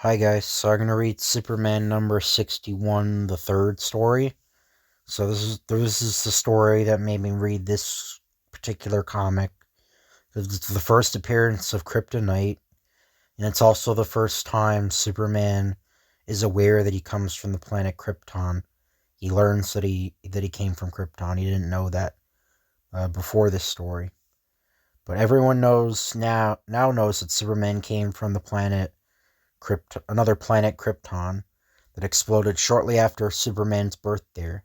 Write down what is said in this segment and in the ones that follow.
Hi guys, so I'm gonna read Superman number 61, the third story. So this is the story that made me read this particular comic. It's the first appearance of Kryptonite, and it's also the first time Superman is aware that he comes from the planet Krypton. He learns that he came from Krypton. He didn't know that before this story, but everyone knows that Superman came from the planet another planet Krypton that exploded shortly after Superman's birth there.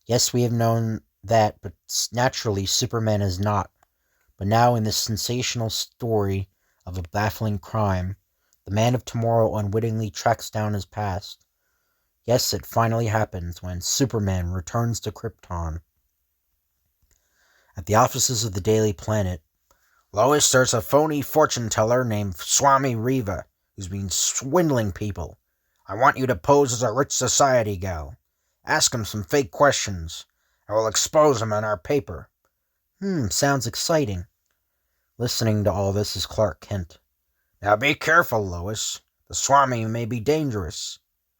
Yes, we have known that, but naturally Superman is not. But now in this sensational story of a baffling crime, the Man of Tomorrow unwittingly tracks down his past. Yes, it finally happens when Superman returns to Krypton. At the offices of the Daily Planet, Lois, there's a phony fortune teller named Swami Riva who's been swindling people. I want you to pose as a rich society gal. Ask him some fake questions. I will expose him in our paper. Sounds exciting. Listening to all this is Clark Kent. Now be careful, Lois. The Swami may be dangerous.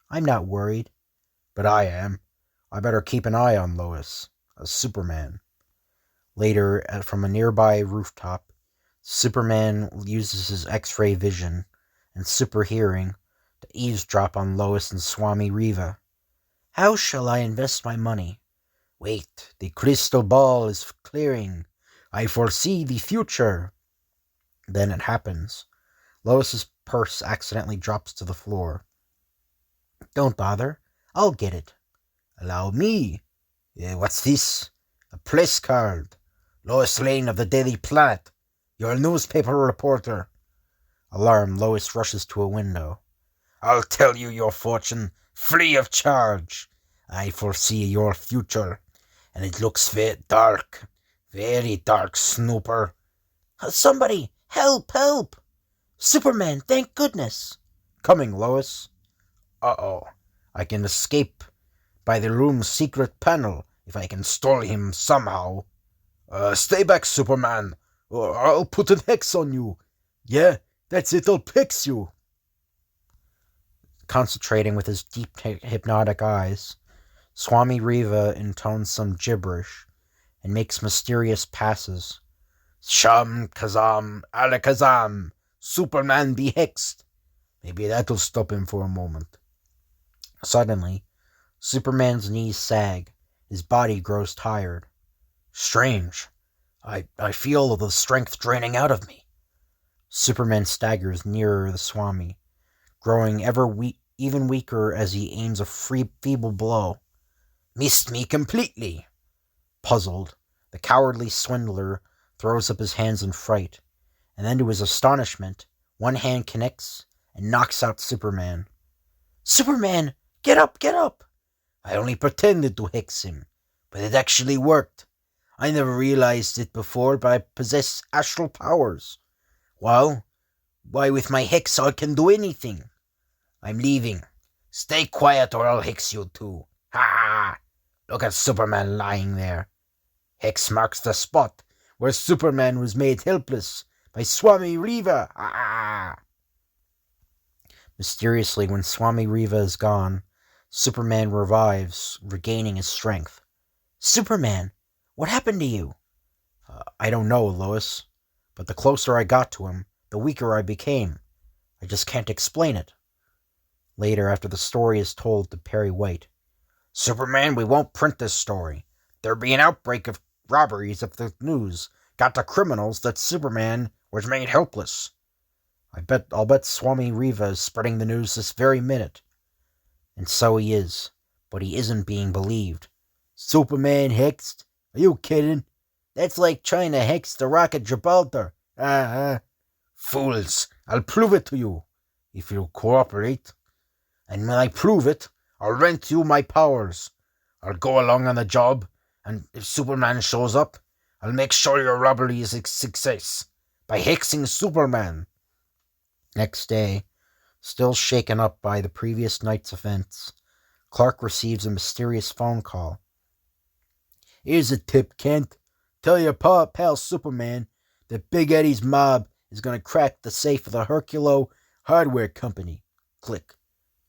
I'm not worried. But I am. I better keep an eye on Lois, as Superman. Later, from a nearby rooftop, Superman uses his X-ray vision and super hearing to eavesdrop on Lois and Swami Riva. How shall I invest my money? Wait, the crystal ball is clearing. I foresee the future. Then it happens. Lois's purse accidentally drops to the floor. Don't bother. I'll get it. Allow me. What's this? A press card. Lois Lane of the Daily Planet. You're a newspaper reporter. Alarmed, Lois rushes to a window. I'll tell you your fortune, free of charge. I foresee your future, and it looks very dark, snooper. Somebody, help, help! Superman, thank goodness. Coming, Lois. Uh-oh, I can escape by the room's secret panel if I can stall him somehow. Stay back, Superman, or I'll put an X on you. Yeah, that's it, I'll fix you. Concentrating with his deep hypnotic eyes, Swami Riva intones some gibberish and makes mysterious passes. Sham Kazam, Alakazam, Superman be hexed. Maybe that'll stop him for a moment. Suddenly, Superman's knees sag. His body grows tired. Strange. I feel the strength draining out of me. Superman staggers nearer the Swami, growing even weaker as he aims a feeble blow. Missed me completely. Puzzled, the cowardly swindler throws up his hands in fright, and then to his astonishment, one hand connects and knocks out Superman. Superman, get up, get up! I only pretended to hex him, but it actually worked. I never realized it before, but I possess astral powers. Well, why with my hex I can do anything. I'm leaving. Stay quiet or I'll hex you too. Ha ha! Look at Superman lying there. Hex marks the spot where Superman was made helpless by Swami Riva. Ha ha! Mysteriously, when Swami Riva is gone, Superman revives, regaining his strength. Superman, what happened to you? I don't know, Lois, but the closer I got to him, the weaker I became. I just can't explain it. Later, after the story is told to Perry White, Superman, we won't print this story. There'll be an outbreak of robberies if the news got to criminals that Superman was made helpless. I'll bet Swami Riva is spreading the news this very minute. And so he is, but he isn't being believed. Superman hexed? Are you kidding? That's like trying to hex the Rock of Gibraltar. Fools, I'll prove it to you, if you'll cooperate. And when I prove it, I'll rent you my powers. I'll go along on the job, and if Superman shows up, I'll make sure your robbery is a success by hexing Superman. Next day, still shaken up by the previous night's events, Clark receives a mysterious phone call. Here's a tip, Kent. Tell your pal Superman that Big Eddie's mob is going to crack the safe of the Herculo Hardware Company. Click.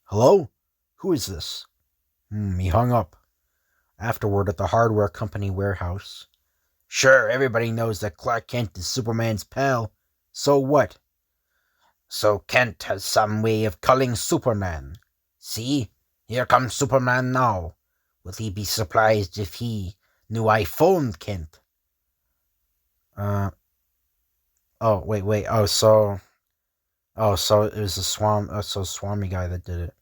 Hello? Who is this? He hung up. Afterward, at the hardware company warehouse. Sure, everybody knows that Clark Kent is Superman's pal. So what? So Kent has some way of calling Superman. See? Here comes Superman now. Will he be surprised if he knew I phoned Kent? Wait. So it was the Swami guy that did it.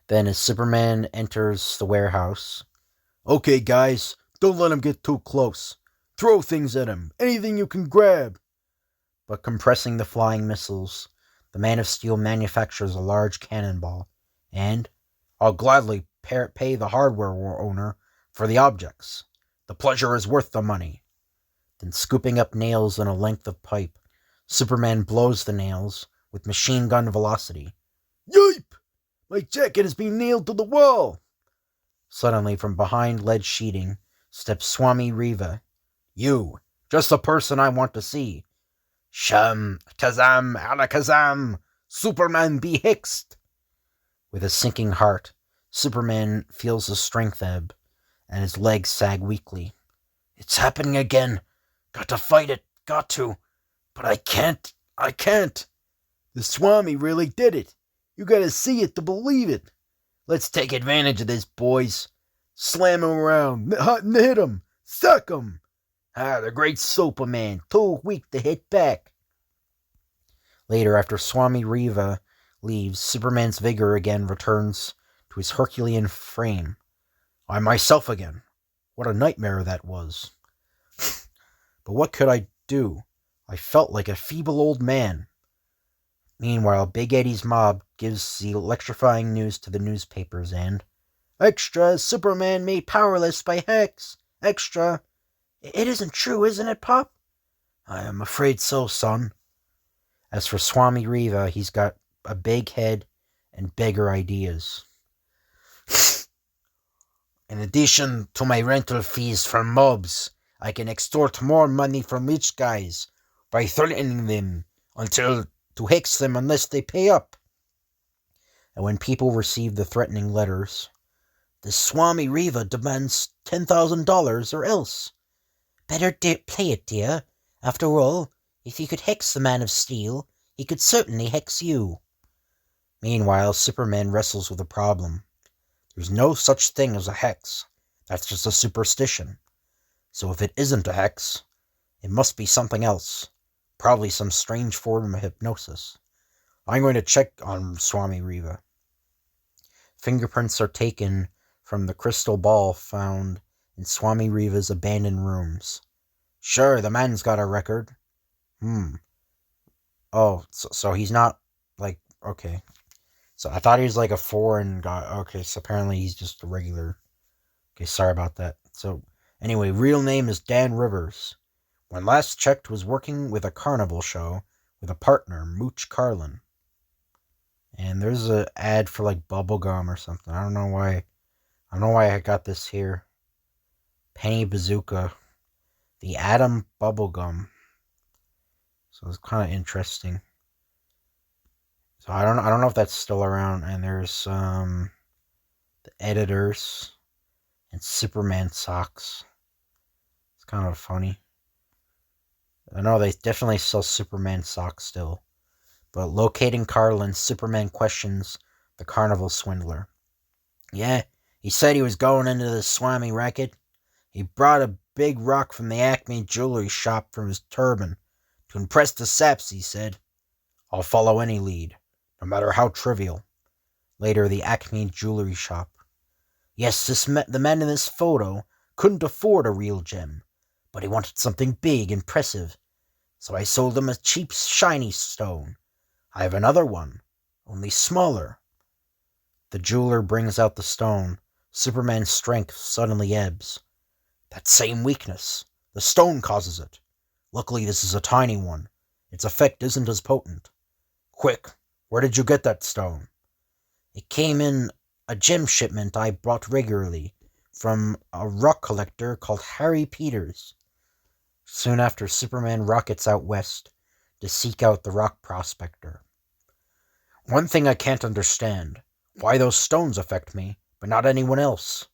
Then as Superman enters the warehouse, okay, guys, don't let him get too close. Throw things at him. Anything you can grab. But compressing the flying missiles, the Man of Steel manufactures a large cannonball, and I'll gladly pay the hardware owner for the objects. The pleasure is worth the money. Then scooping up nails in a length of pipe, Superman blows the nails with machine gun velocity. Yipe! My jacket is being nailed to the wall! Suddenly, from behind lead sheeting, steps Swami Riva. You, just the person I want to see. Sham, Kazam, Alakazam, Superman be hexed! With a sinking heart, Superman feels his strength ebb, and his legs sag weakly. It's happening again. Got to fight it, got to. But I can't. The Swami really did it. You gotta see it to believe it. Let's take advantage of this, boys. Slam him around, hit him, suck him. The great Superman, too weak to hit back. Later, after Swami Riva leaves, Superman's vigor again returns to his Herculean frame. I'm myself again. What a nightmare that was. But what could I do? I felt like a feeble old man. Meanwhile, Big Eddie's mob gives the electrifying news to the newspapers and... Extra! Superman made powerless by Hex! Extra! It isn't true, isn't it, Pop? I am afraid so, son. As for Swami Riva, he's got a big head and bigger ideas. In addition to my rental fees from mobs, I can extort more money from rich guys by threatening them to hex them unless they pay up. And when people receive the threatening letters, the Swami Riva demands $10,000 or else. Better play it, dear. After all, if he could hex the Man of Steel, he could certainly hex you. Meanwhile, Superman wrestles with a problem. There's no such thing as a hex. That's just a superstition. So if it isn't a hex, it must be something else. Probably some strange form of hypnosis. I'm going to check on Swami Riva. Fingerprints are taken from the crystal ball found in Swami Riva's abandoned rooms. Sure, the man's got a record. Oh, so he's not, like, okay. So I thought he was like a foreign guy. Okay, so apparently he's just a regular. Okay, sorry about that. So, anyway, real name is Dan Rivers. When last checked, was working with a carnival show with a partner, Mooch Carlin. And there's an ad for like bubblegum or something. I don't know why I got this here. Penny Bazooka. The Atom Bubblegum. So it's kind of interesting. So I don't know if that's still around. And there's the editors and Superman socks. It's kind of funny. I know they definitely sell Superman socks still. But locating Carlin, Superman questions the carnival swindler. Yeah, he said he was going into the Swami racket. He brought a big rock from the Acme jewelry shop from his turban. To impress the saps, he said. I'll follow any lead, no matter how trivial. Later, the Acme jewelry shop. Yes, the man in this photo couldn't afford a real gem, but he wanted something big, impressive. So I sold him a cheap, shiny stone. I have another one, only smaller. The jeweler brings out the stone. Superman's strength suddenly ebbs. That same weakness. The stone causes it. Luckily, this is a tiny one. Its effect isn't as potent. Quick, where did you get that stone? It came in a gem shipment I bought regularly from a rock collector called Harry Peters. Soon after, Superman rockets out west to seek out the rock prospector. One thing I can't understand, why those stones affect me, but not anyone else.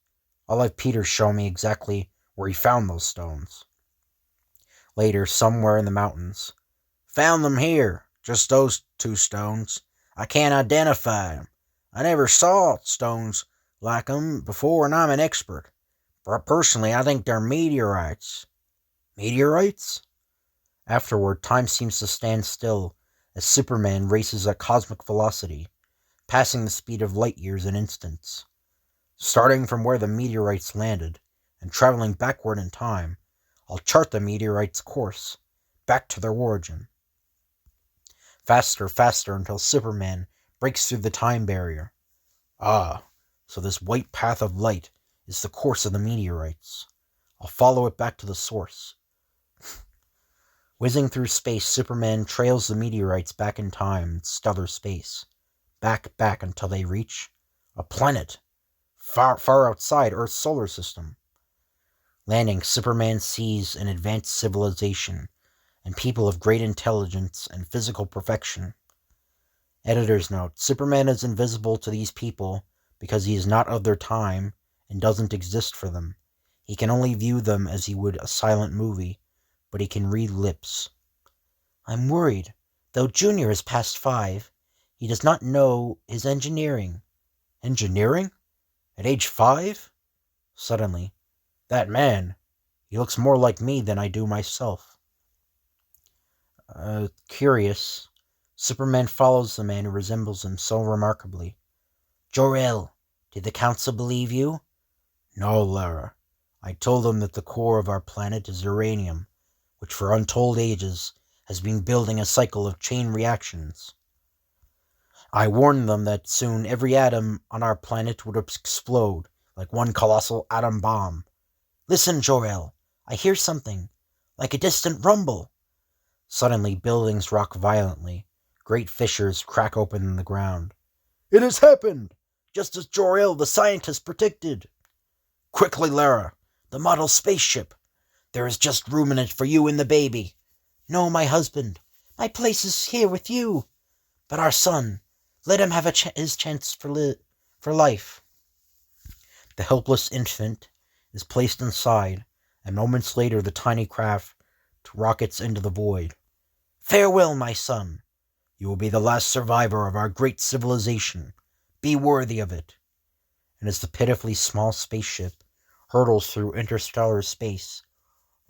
I'll have Peter show me exactly where he found those stones. Later, somewhere in the mountains. Found them here, just those two stones. I can't identify them. I never saw stones like them before, and I'm an expert. But personally, I think they're meteorites. Meteorites? Afterward, time seems to stand still as Superman races at cosmic velocity, passing the speed of light years in instants. Starting from where the meteorites landed, and traveling backward in time, I'll chart the meteorites' course, back to their origin. Faster, faster, until Superman breaks through the time barrier. Ah, so this white path of light is the course of the meteorites. I'll follow it back to the source. Whizzing through space, Superman trails the meteorites back in time, stellar space. Back, until they reach a planet, far, far outside Earth's solar system. Landing, Superman sees an advanced civilization and people of great intelligence and physical perfection. Editor's note: Superman is invisible to these people because he is not of their time and doesn't exist for them. He can only view them as he would a silent movie, but he can read lips. I'm worried. Though Junior is past 5, he does not know his engineering. Engineering? At age 5? Suddenly, that man, he looks more like me than I do myself. Curious, Superman follows the man who resembles him so remarkably. Jor-El, did the Council believe you? No, Lara. I told them that the core of our planet is uranium, which for untold ages has been building a cycle of chain reactions. I warned them that soon every atom on our planet would explode like one colossal atom bomb. Listen, Jor-El, I hear something, like a distant rumble. Suddenly, buildings rock violently. Great fissures crack open in the ground. It has happened, just as Jor-El the scientist predicted. Quickly, Lara, the model spaceship. There is just room in it for you and the baby. No, my husband. My place is here with you. But our son, let him have his chance for life. The helpless infant is placed inside, and moments later the tiny craft rockets into the void. Farewell, my son. You will be the last survivor of our great civilization. Be worthy of it. And as the pitifully small spaceship hurtles through interstellar space,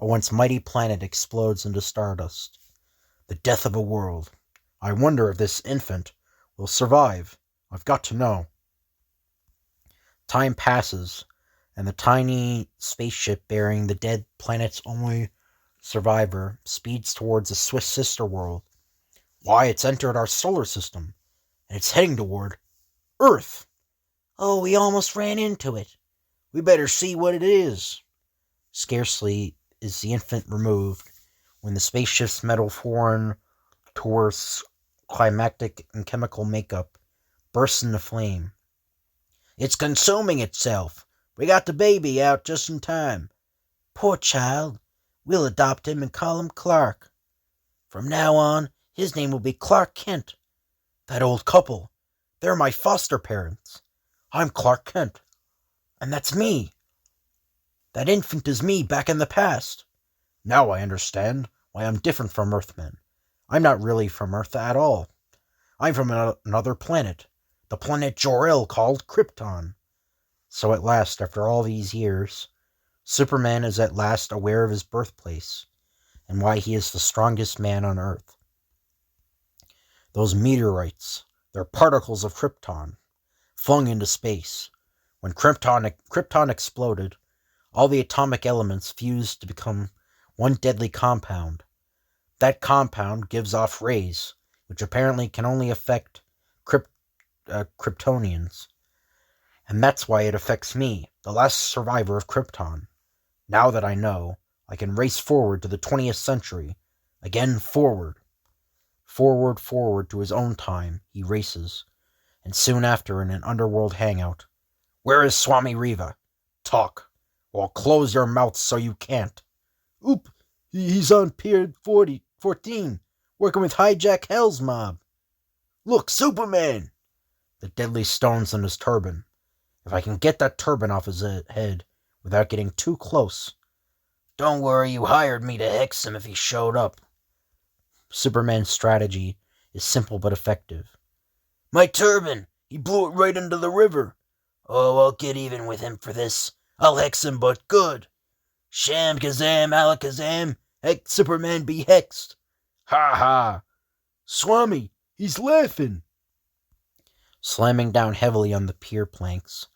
a once mighty planet explodes into stardust. The death of a world. I wonder if this infant will survive. I've got to know. Time passes, and the tiny spaceship bearing the dead planet's only survivor speeds towards a Swiss sister world. Why, it's entered our solar system, and it's heading toward Earth. Oh, we almost ran into it. We better see what it is. Scarcely is the infant removed when the spaceship's metal foreign towards climatic and chemical makeup bursts into flame. It's consuming itself. We got the baby out just in time. Poor child. We'll adopt him and call him Clark. From now on, his name will be Clark Kent. That old couple, they're my foster parents. I'm Clark Kent. And that's me. That infant is me back in the past. Now I understand why I'm different from Earthmen. I'm not really from Earth at all. I'm from another planet. The planet Jor-El called Krypton. So at last, after all these years, Superman is at last aware of his birthplace and why he is the strongest man on Earth. Those meteorites, they're particles of Krypton, flung into space. When Krypton exploded, all the atomic elements fused to become one deadly compound. That compound gives off rays, which apparently can only affect Kryptonians. And that's why it affects me, the last survivor of Krypton. Now that I know, I can race forward to the 20th century. Again, forward. Forward to his own time, he races. And soon after, in an underworld hangout. Where is Swami Riva? Talk, or I'll close your mouth so you can't. Oop, he's on Pier 14, working with Hijack Hell's mob. Look, Superman! The deadly stone's in his turban. If I can get that turban off his head without getting too close. Don't worry, you hired me to hex him if he showed up. Superman's strategy is simple but effective. My turban! He blew it right into the river. Oh, I'll get even with him for this. I'll hex him, but good. Sham Kazam Alakazam, hex Superman be hexed. Ha ha! Swami, he's laughing. Slamming down heavily on the pier planks,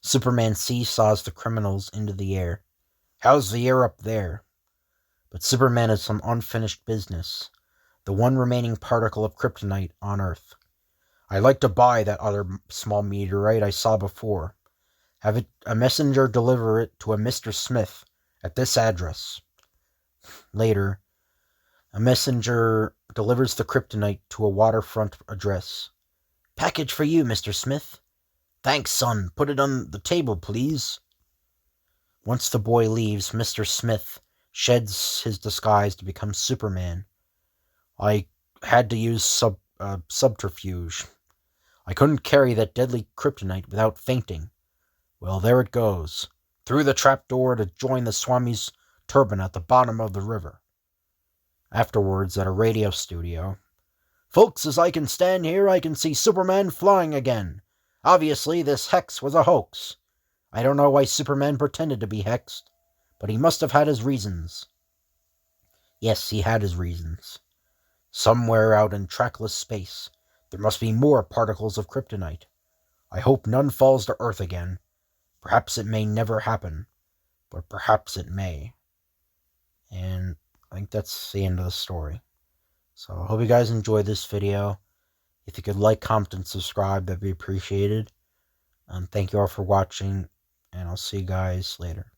Superman seesaws the criminals into the air. How's the air up there? But Superman has some unfinished business. The one remaining particle of kryptonite on Earth. I'd like to buy that other small meteorite I saw before. Have a messenger deliver it to a Mr. Smith at this address. Later, a messenger delivers the kryptonite to a waterfront address. Package for you, Mr. Smith. Thanks, son. Put it on the table, please. Once the boy leaves, Mr. Smith sheds his disguise to become Superman. I had to use subterfuge. I couldn't carry that deadly kryptonite without fainting. Well, there it goes, through the trapdoor to join the Swami's turban at the bottom of the river. Afterwards, at a radio studio, folks, as I can stand here, I can see Superman flying again. Obviously, this hex was a hoax. I don't know why Superman pretended to be hexed, but he must have had his reasons. Yes, he had his reasons. Somewhere out in trackless space, there must be more particles of kryptonite. I hope none falls to Earth again. Perhaps it may never happen, but perhaps it may. And I think that's the end of the story. So I hope you guys enjoyed this video. If you could like, comment, and subscribe, that'd be appreciated. Thank you all for watching, and I'll see you guys later.